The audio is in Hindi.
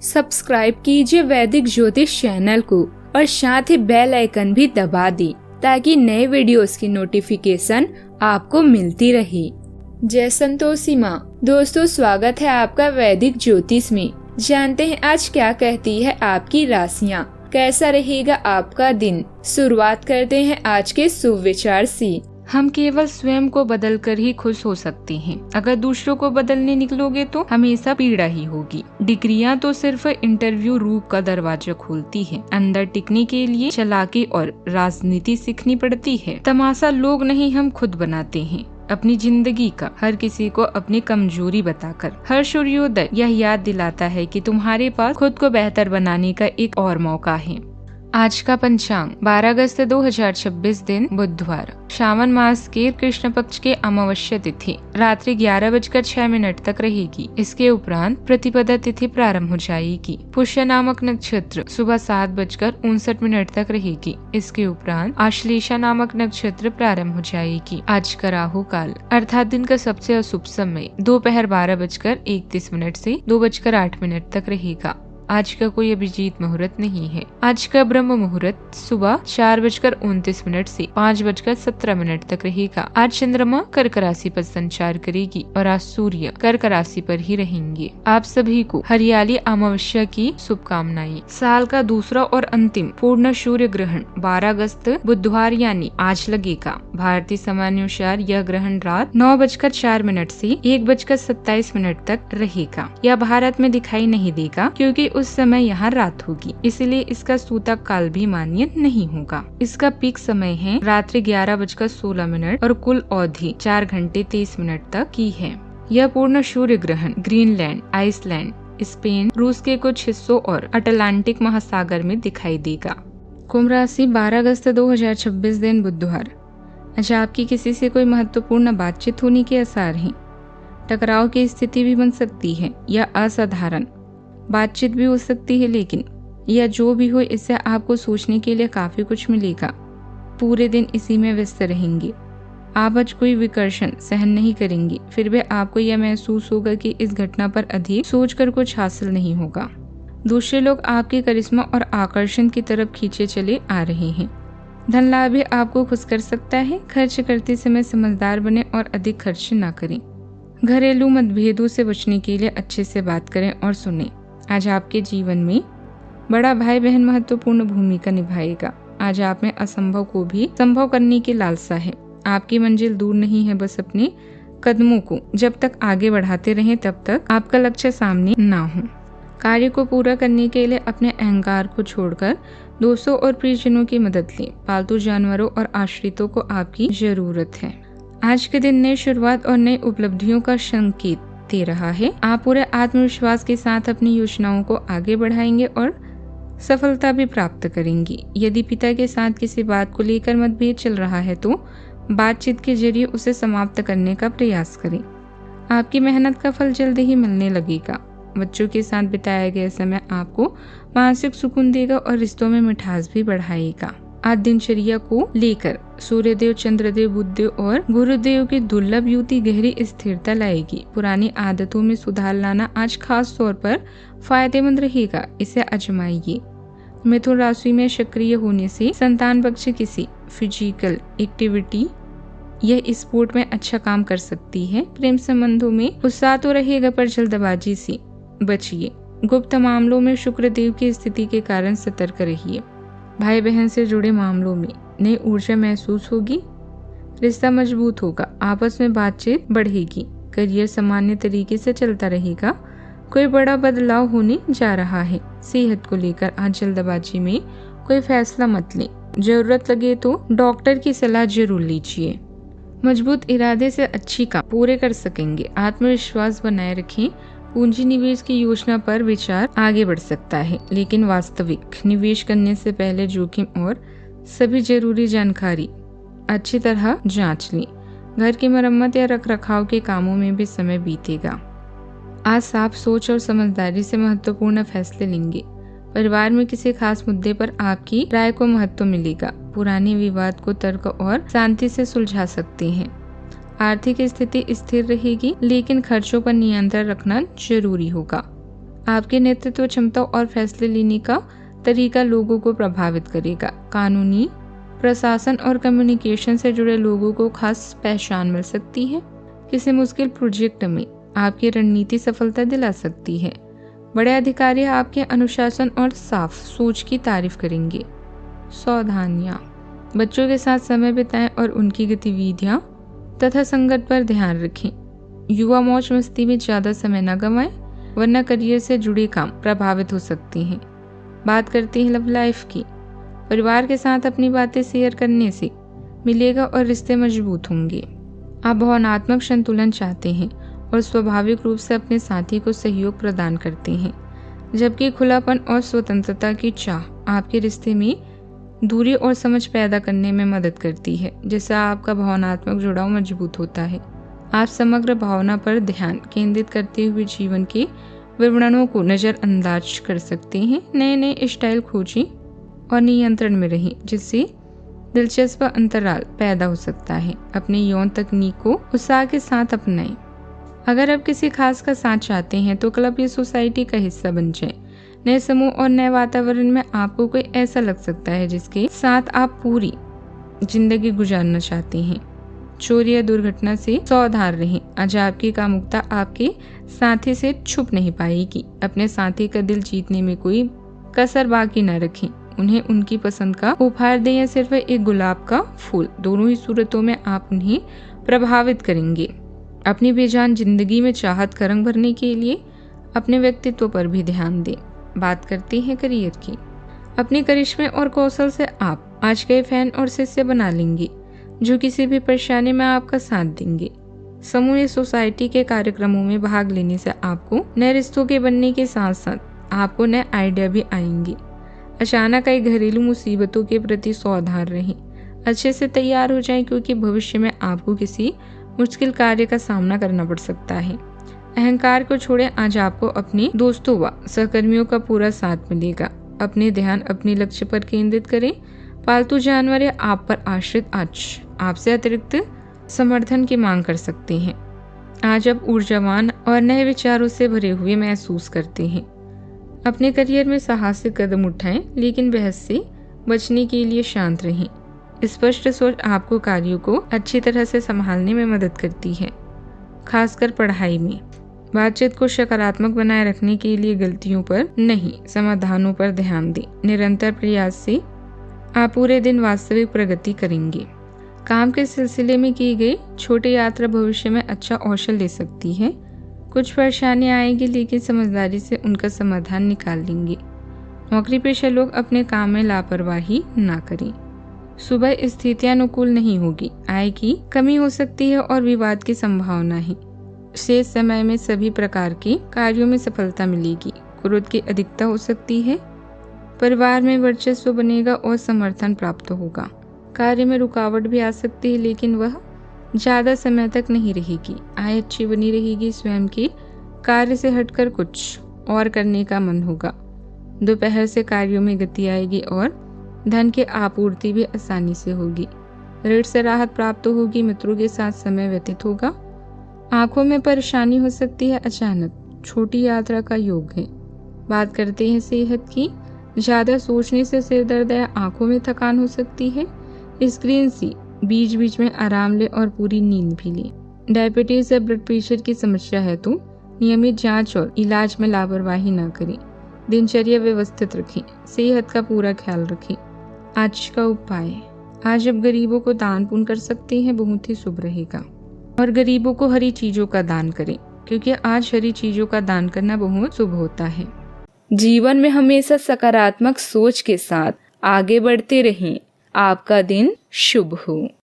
सब्सक्राइब कीजिए वैदिक ज्योतिष चैनल को और साथ ही बेल आइकन भी दबा दी ताकि नए वीडियोस की नोटिफिकेशन आपको मिलती रहे। जय संतोषी माँ। दोस्तों, स्वागत है आपका वैदिक ज्योतिष में। जानते हैं आज क्या कहती है आपकी राशियाँ, कैसा रहेगा आपका दिन। शुरुआत करते हैं आज के शुभ विचार से। हम केवल स्वयं को बदलकर ही खुश हो सकते हैं। अगर दूसरों को बदलने निकलोगे तो हमेशा पीड़ा ही होगी। डिग्रियां तो सिर्फ इंटरव्यू रूप का दरवाजा खोलती है। अंदर टिकने के लिए चालाकी और राजनीति सीखनी पड़ती है। तमाशा लोग नहीं, हम खुद बनाते हैं अपनी जिंदगी का, हर किसी को अपनी कमजोरी बताकर। हर सूर्योदय यह याद दिलाता है कि तुम्हारे पास खुद को बेहतर बनाने का एक और मौका है। आज का पंचांग 12 अगस्त 2026 दिन बुधवार, श्रावण मास के कृष्ण पक्ष के अमावस्या तिथि रात्रि 11:06 तक रहेगी। इसके उपरांत प्रतिपदा तिथि प्रारंभ हो जाएगी। पुष्य नामक नक्षत्र सुबह 7:59 तक रहेगी। इसके उपरांत आश्लेषा नामक नक्षत्र प्रारंभ हो जाएगी। आज का राहु काल अर्थात दिन का सबसे अशुभ समय दोपहर 12:31 से 2:08 तक रहेगा। आज का कोई अभिजीत मुहूर्त नहीं है। आज का ब्रह्म मुहूर्त सुबह 4:29 से 5:17 तक रहेगा। आज चंद्रमा कर्क राशि पर संचार करेगी और आज सूर्य कर्क राशि पर ही रहेंगे। आप सभी को हरियाली अमावस्या की शुभकामनाएं। साल का दूसरा और अंतिम पूर्ण सूर्य ग्रहण 12 अगस्त बुधवार यानी आज लगेगा। भारतीय समयानुसार यह ग्रहण रात 9:04 से 1:27 तक रहेगा। यह भारत में दिखाई नहीं देगा क्योंकि उस समय यहाँ रात होगी, इसलिए इसका सूतक काल भी मान्य नहीं होगा। इसका पीक समय है रात्रि 11:16 और कुल अवधि 4 घंटे 30 मिनट तक की है। यह पूर्ण सूर्य ग्रहण ग्रीनलैंड, आइसलैंड, स्पेन, रूस के कुछ हिस्सों और अटलांटिक महासागर में दिखाई देगा। कुंभ राशि 12 अगस्त 2026 दिन बुधवार। आज आपकी किसी से कोई महत्वपूर्ण बातचीत होने के आसार हैं। टकराव की स्थिति भी बन सकती है या असाधारण बातचीत भी हो सकती है, लेकिन यह जो भी हो इससे आपको सोचने के लिए काफी कुछ मिलेगा। पूरे दिन इसी में व्यस्त रहेंगे। आप आज कोई विकर्षण सहन नहीं करेंगे, फिर भी आपको यह महसूस होगा कि इस घटना पर अधिक सोचकर कुछ हासिल नहीं होगा। दूसरे लोग आपके करिश्मा और आकर्षण की तरफ खींचे चले आ रहे हैं। धन लाभ भी आपको खुश कर सकता है। खर्च करते समय समझदार बने और अधिक खर्च न करें। घरेलू मतभेदों से बचने के लिए अच्छे से बात करें और सुनें। आज आपके जीवन में बड़ा भाई बहन महत्वपूर्ण भूमिका निभाएगा। आज आप में असंभव को भी संभव करने की लालसा है। आपकी मंजिल दूर नहीं है, बस अपने कदमों को जब तक आगे बढ़ाते रहें तब तक आपका लक्ष्य सामने ना हो। कार्य को पूरा करने के लिए अपने अहंकार को छोड़कर दोस्तों और प्रियजनों की मदद लें। पालतू जानवरों और आश्रितों को आपकी जरूरत है। आज के दिन नई शुरुआत और नई उपलब्धियों का संकेत दे रहा है। आप पूरे आत्मविश्वास के साथ अपनी योजनाओं को आगे बढ़ाएंगे और सफलता भी प्राप्त करेंगे। यदि पिता के साथ किसी बात को लेकर मतभेद चल रहा है तो बातचीत के जरिए उसे समाप्त करने का प्रयास करें। आपकी मेहनत का फल जल्द ही मिलने लगेगा। बच्चों के साथ बिताया गया समय आपको मानसिक सुकून देगा और रिश्तों में मिठास भी बढ़ाएगा। आज दिनचर्या को लेकर सूर्यदेव, चंद्रदेव, बुधदेव और गुरुदेव की दुर्लभ युति गहरी स्थिरता लाएगी। पुरानी आदतों में सुधार लाना आज खास तौर पर फायदेमंद रहेगा, इसे आजमाइए। मिथुन राशि में सक्रिय होने से संतान पक्ष किसी फिजिकल एक्टिविटी या स्पोर्ट में अच्छा काम कर सकती है। प्रेम संबंधों में उत्साह तो रहेगा पर जल्दबाजी से बचिए। गुप्त मामलों में शुक्रदेव की स्थिति के कारण सतर्क रहिए। भाई बहन से जुड़े मामलों में नई ऊर्जा महसूस होगी। रिश्ता मजबूत होगा। आपस में बातचीत बढ़ेगी। करियर सामान्य तरीके से चलता रहेगा। कोई बड़ा बदलाव होने जा रहा है। सेहत को लेकर आज जल्दबाजी में कोई फैसला मत लें। जरूरत लगे तो डॉक्टर की सलाह जरूर लीजिए। मजबूत इरादे से अच्छी काम पूरे कर सकेंगे। आत्मविश्वास बनाए रखें। पूंजी निवेश की योजना पर विचार आगे बढ़ सकता है, लेकिन वास्तविक निवेश करने से पहले जोखिम और सभी जरूरी जानकारी अच्छी तरह जांच लें। घर की मरम्मत या रखरखाव के कामों में भी समय बीतेगा। आज साफ सोच और समझदारी से महत्वपूर्ण फैसले लेंगे। परिवार में किसी खास मुद्दे पर आपकी राय को महत्व मिलेगा। पुराने विवाद को तर्क और शांति से सुलझा सकते हैं। आर्थिक स्थिति स्थिर रहेगी, लेकिन खर्चों पर नियंत्रण रखना जरूरी होगा। आपके नेतृत्व क्षमता और फैसले लेने का तरीका लोगों को प्रभावित करेगा। कानूनी, प्रशासन और कम्युनिकेशन से जुड़े लोगों को खास पहचान मिल सकती है। किसी मुश्किल प्रोजेक्ट में आपकी रणनीति सफलता दिला सकती है। बड़े अधिकारी आपके अनुशासन और साफ सोच की तारीफ करेंगे। सावधानियां, बच्चों के साथ समय बिताएं और उनकी गतिविधियां तथा संगत पर ध्यान रखें। युवा मौज मस्ती में ज्यादा समय न गंवाएं, वरना करियर से जुड़े काम प्रभावित हो सकते हैं। बात करते हैं लव लाइफ की। परिवार के साथ अपनी बातें शेयर करने से मिलेगा और रिश्ते मजबूत होंगे। आप भावनात्मक संतुलन चाहते हैं और स्वाभाविक रूप से अपने साथी को सहयोग प्रदान करते हैं, जबकि खुलापन और स्वतंत्रता की चाह आपके रिश्ते में दूरी और समझ पैदा करने में मदद करती है, जिससे आपका भावनात्मक जुड़ाव मजबूत होता है। आप समग्र भावना पर ध्यान केंद्रित करते हुए जीवन के विवरणों को नजरअंदाज कर सकते हैं। नए नए स्टाइल खोजें और नियंत्रण में रहें, जिससे दिलचस्प अंतराल पैदा हो सकता है। अपनी यौन तकनीक को उत्साह के साथ अपनाएं। अगर आप किसी खास का साथ चाहते हैं तो क्लब या सोसाइटी का हिस्सा बन जाएं। नए समूह और नए वातावरण में आपको कोई ऐसा लग सकता है जिसके साथ आप पूरी जिंदगी गुजारना चाहते हैं। चोरी या दुर्घटना से सावधान रहें। आज आपकी कामुकता आपके साथी से छुप नहीं पाएगी। अपने साथी का दिल जीतने में कोई कसर बाकी न रखें। उन्हें उनकी पसंद का उपहार दें या सिर्फ एक गुलाब का फूल, दोनों ही सूरतों में आप उन्हें प्रभावित करेंगे। अपनी बेजान जिंदगी में चाहत का रंग भरने के लिए अपने व्यक्तित्व पर भी ध्यान दें। बात करते हैं करियर की। अपने करिश्मे और कौशल से आप आज कई फैन और शिष्य बना लेंगे, जो किसी भी परेशानी में आपका साथ देंगे। समूह या सोसाइटी के कार्यक्रमों में भाग लेने से आपको नए रिश्तों के बनने के साथ साथ आपको नए आइडिया भी आएंगे। अचानक आई घरेलू मुसीबतों के प्रति सावधान रहें। अच्छे से तैयार हो जाएं, क्योंकि भविष्य में आपको किसी मुश्किल कार्य का सामना करना पड़ सकता है। अहंकार को छोड़ें। आज आपको अपने दोस्तों व सहकर्मियों का पूरा साथ मिलेगा। अपने ध्यान अपने लक्ष्य पर केंद्रित करें। पालतू जानवर या आप पर आश्रित आज आपसे अतिरिक्त समर्थन की मांग कर सकते हैं। आज आप ऊर्जावान और नए विचारों से भरे हुए महसूस करते हैं। अपने करियर में साहसिक कदम उठाएं, लेकिन बहस से बचने के लिए शांत रहें। स्पष्ट सोच आपको कार्यों को अच्छी तरह से संभालने में मदद करती है, खासकर पढ़ाई में। बातचीत को सकारात्मक बनाए रखने के लिए गलतियों पर नहीं, समाधानों पर ध्यान दें। निरंतर प्रयास से आप पूरे दिन वास्तविक प्रगति करेंगे। काम के सिलसिले में की गई छोटी यात्रा भविष्य में अच्छा अवसर ले सकती है। कुछ परेशानियां आएंगी, लेकिन समझदारी से उनका समाधान निकाल लेंगे। नौकरी पेशा लोग अपने काम में लापरवाही ना करें। सुबह स्थितियां अनुकूल नहीं होगी। आय की कमी हो सकती है और विवाद की संभावना है। शेष समय में सभी प्रकार के कार्यों में सफलता मिलेगी। क्रोध की अधिकता हो सकती है। परिवार में वर्चस्व बनेगा और समर्थन प्राप्त होगा। कार्य में रुकावट भी आ सकती है, लेकिन वह ज्यादा समय तक नहीं रहेगी। आय अच्छी बनी रहेगी। स्वयं के कार्य से हटकर कुछ और करने का मन होगा। दोपहर से कार्यों में गति आएगी और धन की आपूर्ति भी आसानी से होगी। ऋण से राहत प्राप्त होगी। मित्रों के साथ समय व्यतीत होगा। आंखों में परेशानी हो सकती है। अचानक छोटी यात्रा का योग है। बात करते हैं सेहत की। ज्यादा सोचने से सिर दर्द या आंखों में थकान हो सकती है। स्क्रीन से बीच बीच में आराम ले और पूरी नींद भी ले। डायबिटीज या ब्लड प्रेशर की समस्या है तो नियमित जांच और इलाज में लापरवाही न करें। दिनचर्या व्यवस्थित रखें। सेहत का पूरा ख्याल रखें। आज का उपाय, आज आप गरीबों को दान पुण्य कर सकते हैं, बहुत ही शुभ रहेगा। और गरीबों को हरी चीजों का दान करें, क्योंकि आज हरी चीजों का दान करना बहुत शुभ होता है। जीवन में हमेशा सकारात्मक सोच के साथ आगे बढ़ते रहें। आपका दिन शुभ हो।